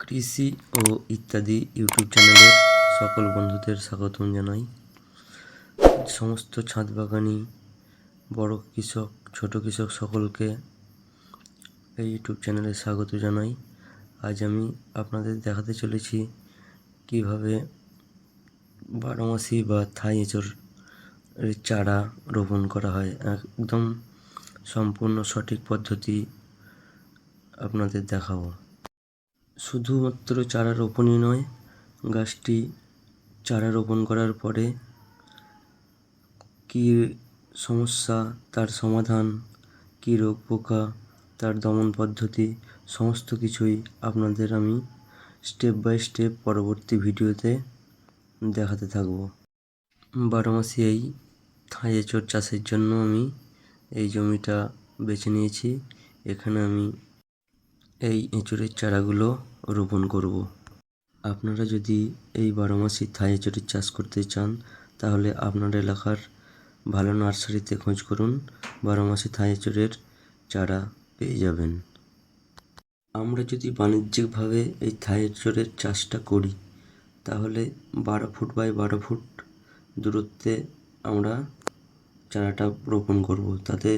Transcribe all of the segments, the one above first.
কৃষি ও ইত্যাদি ইউটিউব চ্যানেলের সকল বন্ধুদের স্বাগতম জানাই। সমস্ত ছাদ বাগানি, বড় কৃষক, ছোট কৃষক সকলকে এই ইউটিউব চ্যানেলে স্বাগত জানাই। আজ আমি আপনাদের দেখাতে চলেছি কিভাবে বারোমাসি বা থাই এঁচোড় চারা রোপণ করা হয়। একদম সম্পূর্ণ সঠিক পদ্ধতি আপনাদের দেখাবো। শুধুমাত্র চারা রোপণই নয়, গাছটি চারা রোপণ করার পরে কী সমস্যা, তার সমাধান, কী রোগ পোকা, তার দমন পদ্ধতি, সমস্ত কিছুই আপনাদের আমি স্টেপ বাই স্টেপ পরবর্তী ভিডিওতে দেখাতে থাকবো। বারোমাসি এই থাই এঁচোড় চাষের জন্য আমি এই জমিটা বেছে নিয়েছি। এখানে আমি এই এঁচোড়ের চারাগুলো রোপণ করব। আপনারা যদি এই বারোমাসি থাই এঁচোড়ের চাষ করতে চান তাহলে আপনার এলাকার ভালো নার্সারিতে খোঁজ করুন, বারোমাসি থাই এঁচোড়ের চারা পেয়ে যাবেন। আমরা যদি বাণিজ্যিকভাবে এই থাই এঁচোড়ের চাষটা করি তাহলে 12 ফুট বাই 12 ফুট দূরত্বে আমরা চারাটা রোপণ করব। তাতে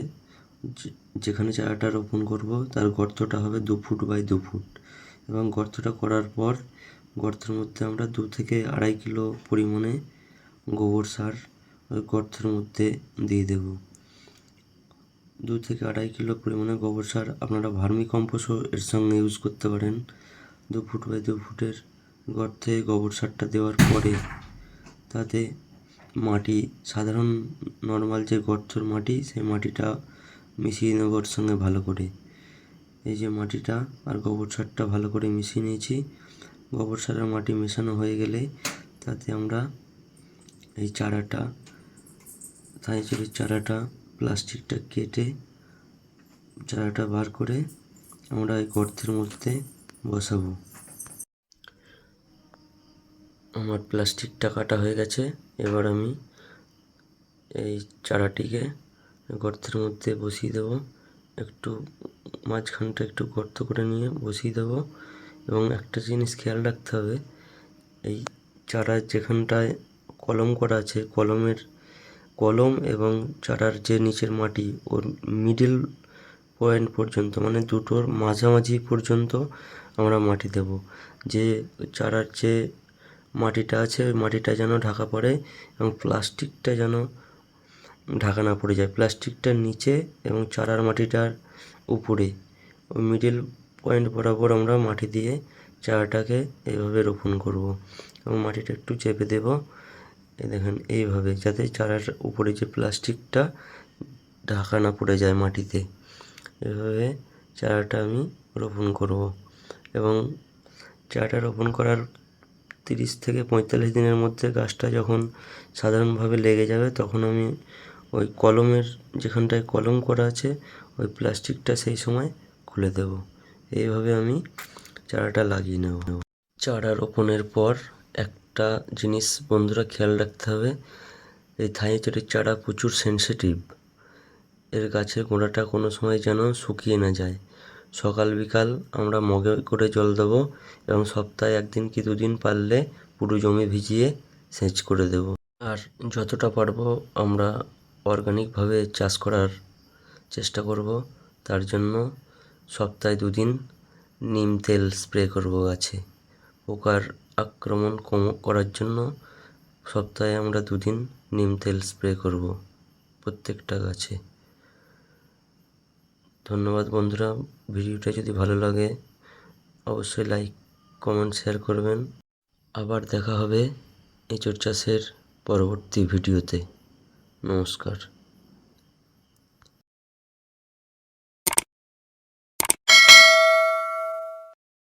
যেখানে চারাটা রোপণ করব তার গর্তটা হবে 2 ফুট বাই 2 ফুট, এবং গর্তটা করার পর গর্তের মধ্যে আমরা 2 থেকে 2.5 কিলো পরিমাণে গোবর সার ওই গর্তের মধ্যে দিয়ে দেব। 2 থেকে 2.5 কিলো পরিমাণে গোবর সার আপনারা ভার্মি কম্পোস্টও এর সঙ্গে ইউজ করতে পারেন। 2 ফুট বাই 2 ফুটের গর্তে গোবর সারটা দেওয়ার পরে তাতে মাটি, সাধারণ নর্মাল যে গর্তের মাটি, সেই মাটিটা মিশিয়ে নেব ওর সঙ্গে ভালো করে। এই যে মাটিটা আর গোবর সারটা ভালো করে মিশিয়ে নিয়েছি। গোবর সারের মাটি মেশানো হয়ে গেলে তাতে আমরা এই চারাটা, থাই এঁচোড়ের চারাটা, প্লাস্টিকটা কেটে চারাটা বার করে আমরা এই গর্তের মধ্যে বসাবো। আমার প্লাস্টিকটা কাটা হয়ে গেছে। এবার আমি এই চারাটিকে গর্তের মধ্যে বসিয়ে দেবো। একটু মাঝখানটা একটু গর্ত করে নিয়ে বসিয়ে দেবো। এবং একটা জিনিস খেয়াল রাখতে হবে, এই চারার যেখানটায় কলম করা আছে, কলম এবং চারার যে নিচের মাটি, ওর মিডিল পয়েন্ট পর্যন্ত, মানে দুটোর মাঝামাঝি পর্যন্ত আমরা মাটি দেব। যে চারার যে মাটিটা আছে ওই মাটিটা যেন ঢাকা পড়ে এবং প্লাস্টিকটা যেন ঢাকা না পড়ে যায়। প্লাস্টিকটার নিচে এবং চারার মাটিটার উপরে ওই মিডিল পয়েন্ট বরাবর আমরা মাটি দিয়ে চারাটাকে এইভাবে রোপণ করব। এবং মাটিটা একটু চেপে দেব, এই দেখেন এইভাবে, যাতে চারার উপরে যে প্লাস্টিকটা ঢাকা না পড়ে যায় মাটিতে। এভাবে চারাটা আমি রোপণ করব। এবং চারাটা রোপণ করার 30 থেকে 45 দিনের মধ্যে গাছটা যখন সাধারণভাবে লেগে যাবে তখন আমি ওই কলমের যেখানটায় কলম করা আছে ওই প্লাস্টিকটা সেই সময় খুলে দেব। এইভাবে আমি চারাটা লাগিয়ে নেব। চারা রোপণের পর একটা জিনিস বন্ধুরা খেয়াল রাখতে হবে, এই থাই এঁচোড়ের চারা প্রচুর সেনসিটিভ। এর গাছের গোড়াটা কোনো সময় যেন শুকিয়ে না যায়। সকাল বিকাল আমরা মগে করে জল দেবো এবং সপ্তাহে 1 দিন কি 2 দিন পারলে পুরো জমি ভিজিয়ে সেচ করে দেব। আর যতটা পারবো আমরা অর্গানিকভাবে চাষ করার চেষ্টা করব। তার জন্য সপ্তাহে 2 দিন নিম তেল স্প্রে করব গাছে। পোকার আক্রমণ করার জন্য সপ্তাহে আমরা 2 দিন নিম তেল স্প্রে করব প্রত্যেকটা গাছে। ধন্যবাদ বন্ধুরা। ভিডিওটা যদি ভালো লাগে অবশ্যই লাইক, কমেন্ট, শেয়ার করবেন। আবার দেখা হবে এঁচোড় চাষের পরবর্তী ভিডিওতে। নমস্কার।